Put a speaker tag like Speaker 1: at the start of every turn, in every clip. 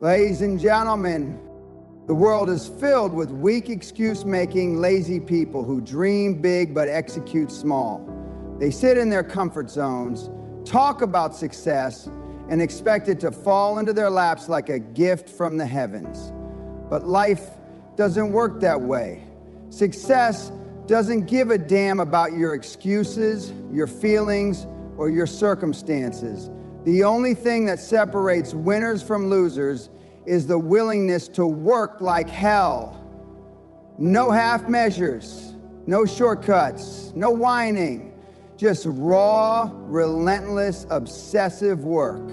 Speaker 1: Ladies and gentlemen, the world is filled with weak excuse-making, lazy people who dream big but execute small. They sit in their comfort zones, talk about success, and expect it to fall into their laps like a gift from the heavens. But life doesn't work that way. Success doesn't give a damn about your excuses, your feelings, or your circumstances. The only thing that separates winners from losers is the willingness to work like hell. No half measures, no shortcuts, no whining, just raw, relentless, obsessive work.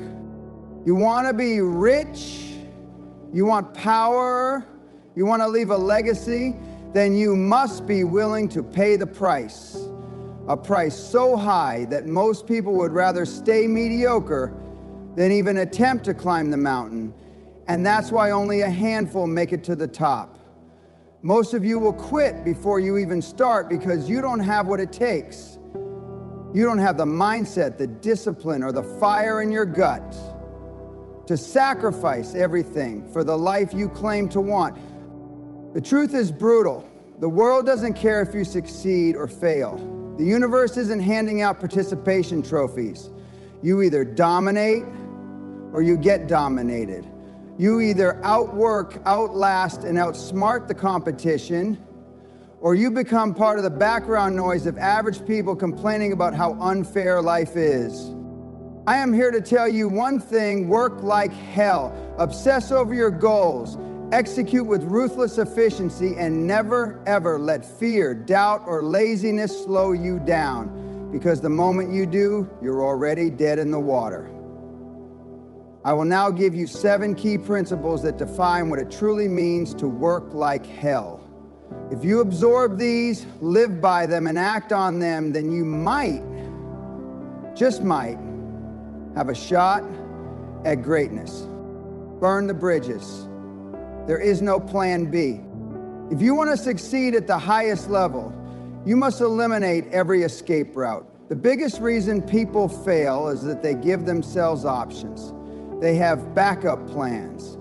Speaker 1: You want to be rich? You want power? You want to leave a legacy? Then you must be willing to pay the price. A price so high that most people would rather stay mediocre than even attempt to climb the mountain. And that's why only a handful make it to the top. Most of you will quit before you even start because you don't have what it takes. You don't have the mindset, the discipline, or the fire in your gut to sacrifice everything for the life you claim to want. The truth is brutal. The world doesn't care if you succeed or fail. The universe isn't handing out participation trophies. You either dominate or you get dominated. You either outwork, outlast, and outsmart the competition, or you become part of the background noise of average people complaining about how unfair life is. I am here to tell you one thing: work like hell. Obsess over your goals. Execute with ruthless efficiency, and never, ever let fear, doubt, or laziness slow you down, because the moment you do, you're already dead in the water. I will now give you 7 key principles that define what it truly means to work like hell. If you absorb these, live by them, and act on them, then you might, just might, have a shot at greatness. Burn the bridges. There is no plan B. If you want to succeed at the highest level, you must eliminate every escape route. The biggest reason people fail is that they give themselves options. They have backup plans.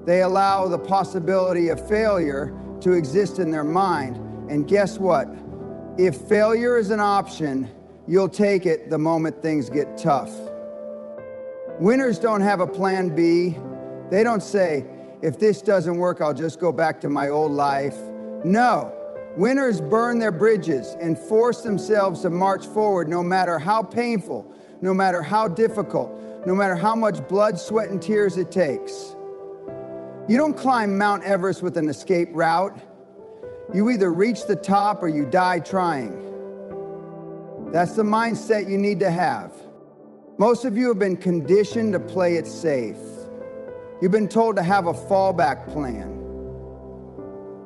Speaker 1: They allow the possibility of failure to exist in their mind. And guess what? If failure is an option, you'll take it the moment things get tough. Winners don't have a plan B. They don't say, if this doesn't work, I'll just go back to my old life. No, winners burn their bridges and force themselves to march forward no matter how painful, no matter how difficult, no matter how much blood, sweat, and tears it takes. You don't climb Mount Everest with an escape route. You either reach the top or you die trying. That's the mindset you need to have. Most of you have been conditioned to play it safe. You've been told to have a fallback plan.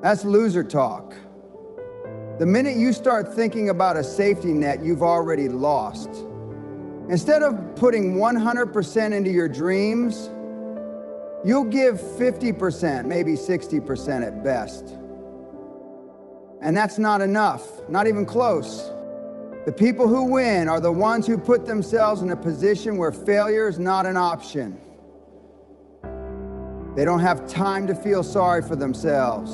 Speaker 1: That's loser talk. The minute you start thinking about a safety net, you've already lost. Instead of putting 100% into your dreams, you'll give 50%, maybe 60% at best. And that's not enough, not even close. The people who win are the ones who put themselves in a position where failure is not an option. They don't have time to feel sorry for themselves.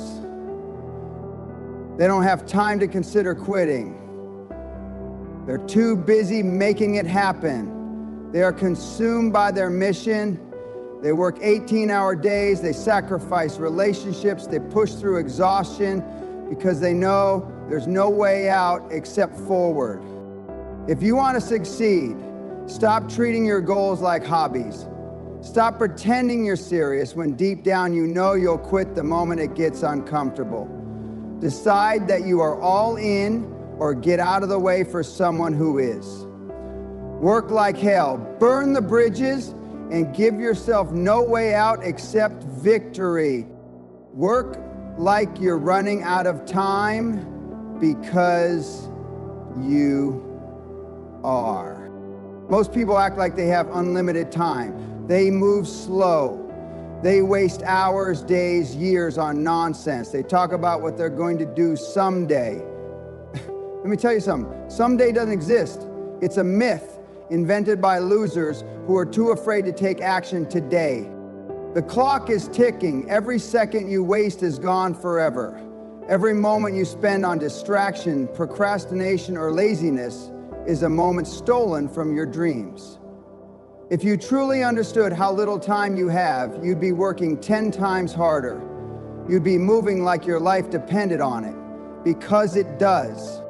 Speaker 1: They don't have time to consider quitting. They're too busy making it happen. They are consumed by their mission. They work 18-hour days. They sacrifice relationships. They push through exhaustion because they know there's no way out except forward. If you want to succeed, stop treating your goals like hobbies. Stop pretending you're serious when deep down you know you'll quit the moment it gets uncomfortable. Decide that you are all in or get out of the way for someone who is. Work like hell. Burn the bridges and give yourself no way out except victory. Work like you're running out of time because you are. Most people act like they have unlimited time. They move slow. They waste hours, days, years on nonsense. They talk about what they're going to do someday. Let me tell you something. Someday doesn't exist. It's a myth invented by losers who are too afraid to take action today. The clock is ticking. Every second you waste is gone forever. Every moment you spend on distraction, procrastination, or laziness is a moment stolen from your dreams. If you truly understood how little time you have, you'd be working 10 times harder. You'd be moving like your life depended on it, because it does.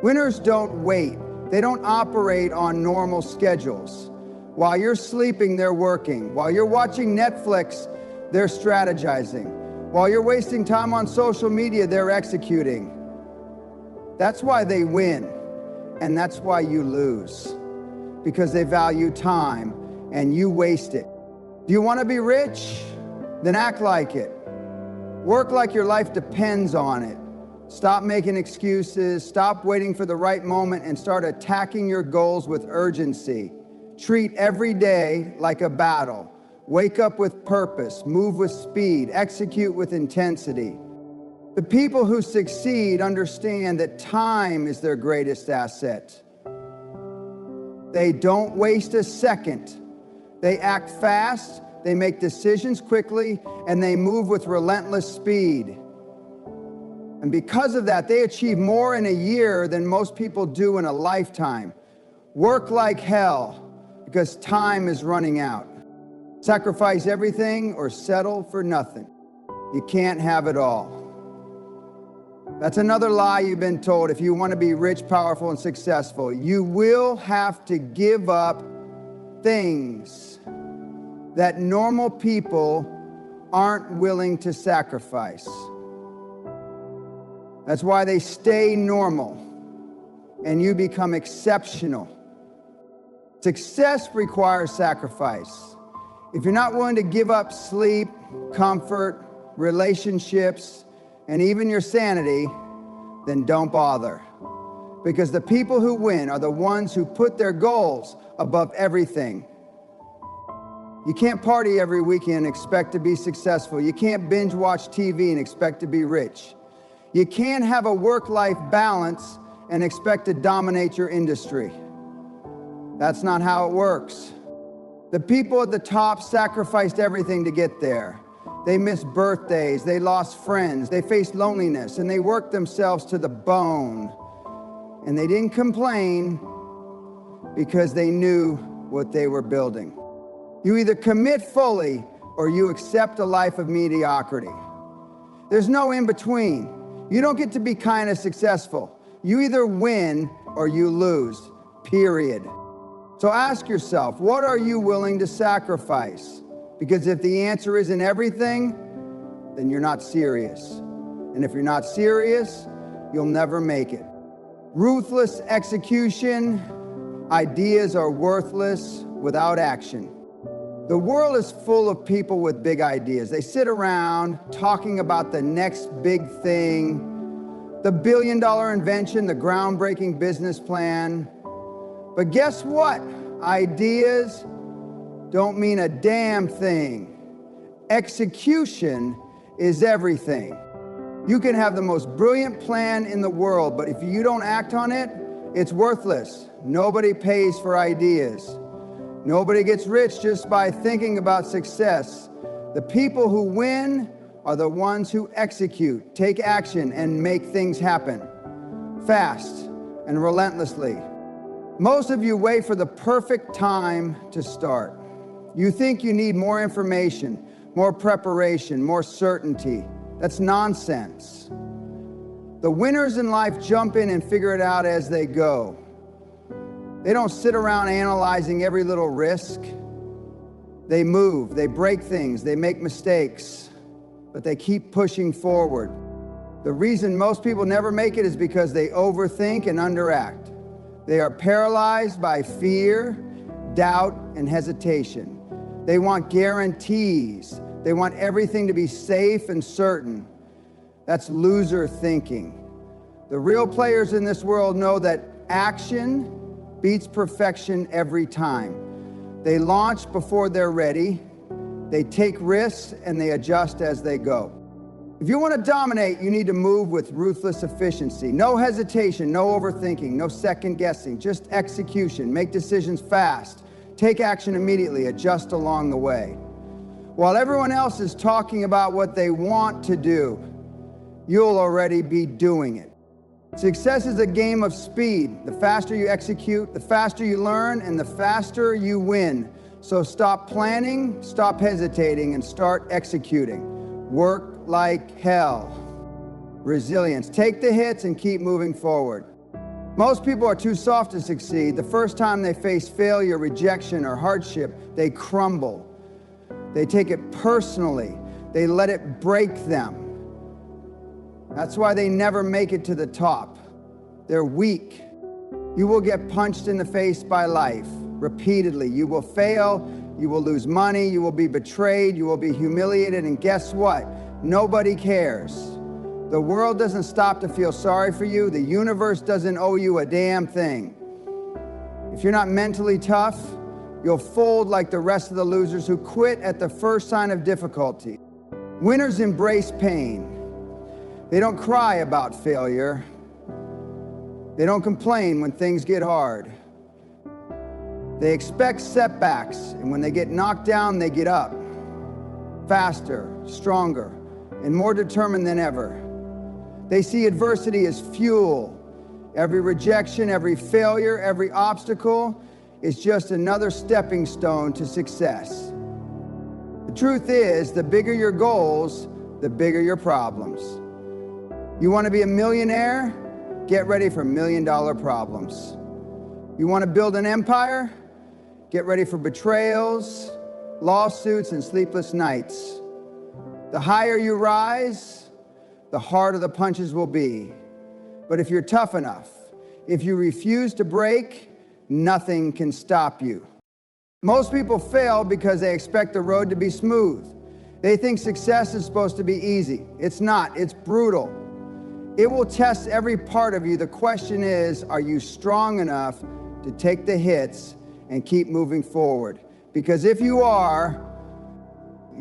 Speaker 1: Winners don't wait. They don't operate on normal schedules. While you're sleeping, they're working. While you're watching Netflix, they're strategizing. While you're wasting time on social media, they're executing. That's why they win, and that's why you lose. Because they value time, and you waste it. Do you want to be rich? Then act like it. Work like your life depends on it. Stop making excuses, stop waiting for the right moment, and start attacking your goals with urgency. Treat every day like a battle. Wake up with purpose, move with speed, execute with intensity. The people who succeed understand that time is their greatest asset. They don't waste a second. They act fast, they make decisions quickly, and they move with relentless speed. And because of that, they achieve more in a year than most people do in a lifetime. Work like hell, because time is running out. Sacrifice everything or settle for nothing. You can't have it all. That's another lie you've been told. If you want to be rich, powerful, and successful, you will have to give up things that normal people aren't willing to sacrifice. That's why they stay normal and you become exceptional. Success requires sacrifice. If you're not willing to give up sleep, comfort, relationships, and even your sanity, then don't bother. Because the people who win are the ones who put their goals above everything. You can't party every weekend and expect to be successful. You can't binge watch TV and expect to be rich. You can't have a work-life balance and expect to dominate your industry. That's not how it works. The people at the top sacrificed everything to get there. They missed birthdays, they lost friends, they faced loneliness, and they worked themselves to the bone. And they didn't complain because they knew what they were building. You either commit fully or you accept a life of mediocrity. There's no in between. You don't get to be kind of successful. You either win or you lose, period. So ask yourself, what are you willing to sacrifice? Because if the answer isn't everything, then you're not serious. And if you're not serious, you'll never make it. Ruthless execution, ideas are worthless without action. The world is full of people with big ideas. They sit around talking about the next big thing, the billion-dollar invention, the groundbreaking business plan. But guess what? Ideas don't mean a damn thing. Execution is everything. You can have the most brilliant plan in the world, but if you don't act on it, it's worthless. Nobody pays for ideas. Nobody gets rich just by thinking about success. The people who win are the ones who execute, take action, and make things happen fast and relentlessly. Most of you wait for the perfect time to start. You think you need more information, more preparation, more certainty. That's nonsense. The winners in life jump in and figure it out as they go. They don't sit around analyzing every little risk. They move, they break things, they make mistakes, but they keep pushing forward. The reason most people never make it is because they overthink and underact. They are paralyzed by fear, doubt, and hesitation. They want guarantees. They want everything to be safe and certain. That's loser thinking. The real players in this world know that action beats perfection every time. They launch before they're ready. They take risks and they adjust as they go. If you want to dominate, you need to move with ruthless efficiency. No hesitation, no overthinking, no second guessing, just execution. Make decisions fast. Take action immediately, adjust along the way. While everyone else is talking about what they want to do, you'll already be doing it. Success is a game of speed. The faster you execute, the faster you learn, and the faster you win. So stop planning, stop hesitating, and start executing. Work like hell. Resilience. Take the hits and keep moving forward. Most people are too soft to succeed. The first time they face failure, rejection, or hardship, they crumble. They take it personally. They let it break them. That's why they never make it to the top. They're weak. You will get punched in the face by life repeatedly. You will fail. You will lose money. You will be betrayed. You will be humiliated. And guess what? Nobody cares. The world doesn't stop to feel sorry for you. The universe doesn't owe you a damn thing. If you're not mentally tough, you'll fold like the rest of the losers who quit at the first sign of difficulty. Winners embrace pain. They don't cry about failure. They don't complain when things get hard. They expect setbacks, and when they get knocked down, they get up. Faster, stronger, and more determined than ever. They see adversity as fuel. Every rejection, every failure, every obstacle is just another stepping stone to success. The truth is, the bigger your goals, the bigger your problems. You want to be a millionaire? Get ready for million-dollar problems. You want to build an empire? Get ready for betrayals, lawsuits, and sleepless nights. The higher you rise, the harder the punches will be. But if you're tough enough, if you refuse to break, nothing can stop you. Most people fail because they expect the road to be smooth. They think success is supposed to be easy. It's not. It's brutal. It will test every part of you. The question is, are you strong enough to take the hits and keep moving forward? Because if you are,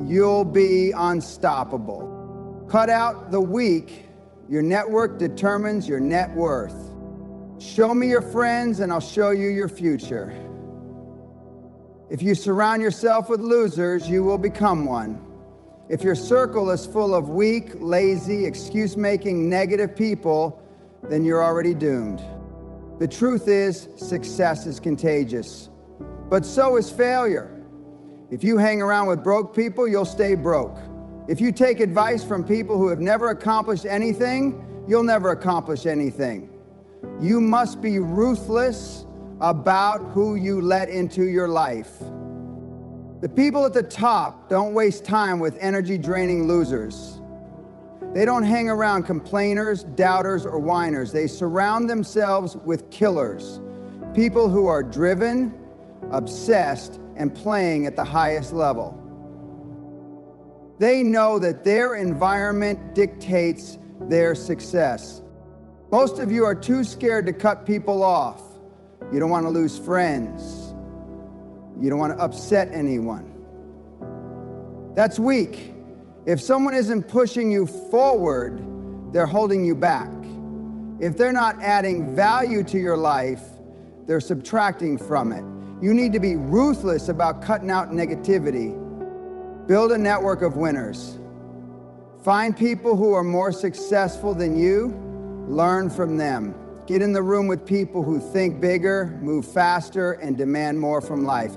Speaker 1: you'll be unstoppable. Cut out the weak. Your network determines your net worth. Show me your friends and I'll show you your future. If you surround yourself with losers, you will become one. If your circle is full of weak, lazy, excuse-making, negative people, then you're already doomed. The truth is, success is contagious, but so is failure. If you hang around with broke people, you'll stay broke. If you take advice from people who have never accomplished anything, you'll never accomplish anything. You must be ruthless about who you let into your life. The people at the top don't waste time with energy-draining losers. They don't hang around complainers, doubters, or whiners. They surround themselves with killers, people who are driven, obsessed, and playing at the highest level. They know that their environment dictates their success. Most of you are too scared to cut people off. You don't want to lose friends. You don't want to upset anyone. That's weak. If someone isn't pushing you forward, they're holding you back. If they're not adding value to your life, they're subtracting from it. You need to be ruthless about cutting out negativity. Build a network of winners. Find people who are more successful than you. Learn from them. Get in the room with people who think bigger, move faster, and demand more from life.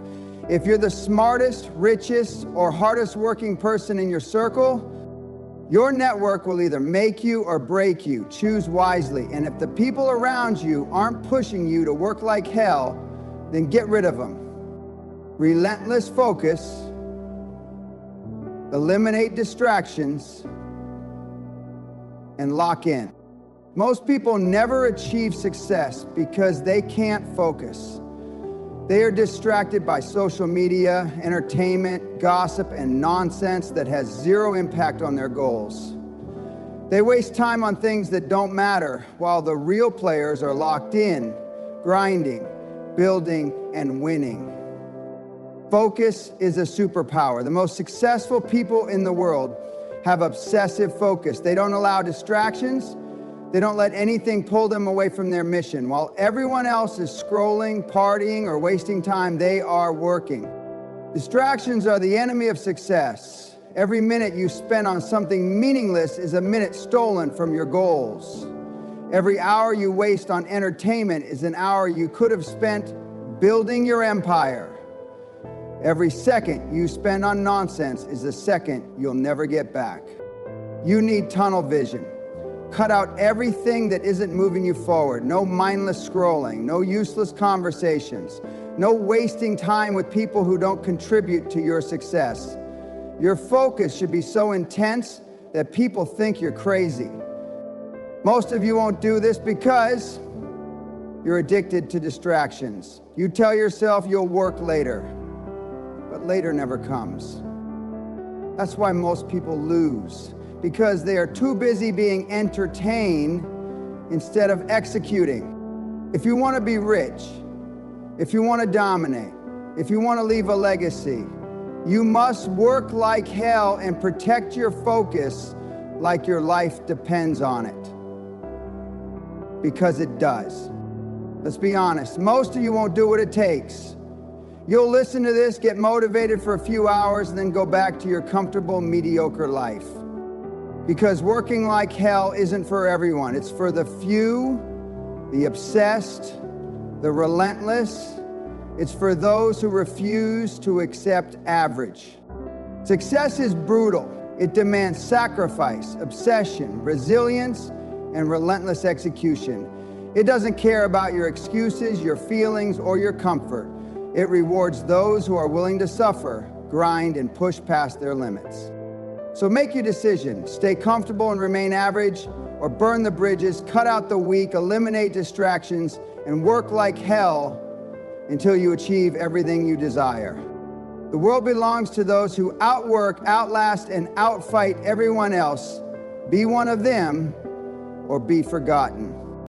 Speaker 1: If you're the smartest, richest, or hardest working person in your circle, your network will either make you or break you. Choose wisely. And if the people around you aren't pushing you to work like hell, then get rid of them. Relentless focus. Eliminate distractions. And lock in. Most people never achieve success because they can't focus. They are distracted by social media, entertainment, gossip, and nonsense that has zero impact on their goals. They waste time on things that don't matter, while the real players are locked in, grinding, building, and winning. Focus is a superpower. The most successful people in the world have obsessive focus. They don't allow distractions. They don't let anything pull them away from their mission. While everyone else is scrolling, partying, or wasting time, they are working. Distractions are the enemy of success. Every minute you spend on something meaningless is a minute stolen from your goals. Every hour you waste on entertainment is an hour you could have spent building your empire. Every second you spend on nonsense is a second you'll never get back. You need tunnel vision. Cut out everything that isn't moving you forward. No mindless scrolling, no useless conversations, no wasting time with people who don't contribute to your success. Your focus should be so intense that people think you're crazy. Most of you won't do this because you're addicted to distractions. You tell yourself you'll work later, but later never comes. That's why most people lose, because they are too busy being entertained instead of executing. If you want to be rich, if you want to dominate, if you want to leave a legacy, you must work like hell and protect your focus like your life depends on it. Because it does. Let's be honest, most of you won't do what it takes. You'll listen to this, get motivated for a few hours, and then go back to your comfortable, mediocre life. Because working like hell isn't for everyone. It's for the few, the obsessed, the relentless. It's for those who refuse to accept average. Success is brutal. It demands sacrifice, obsession, resilience, and relentless execution. It doesn't care about your excuses, your feelings, or your comfort. It rewards those who are willing to suffer, grind, and push past their limits. So make your decision. Stay comfortable and remain average, or burn the bridges, cut out the weak, eliminate distractions, and work like hell until you achieve everything you desire. The world belongs to those who outwork, outlast, and outfight everyone else. Be one of them, or be forgotten.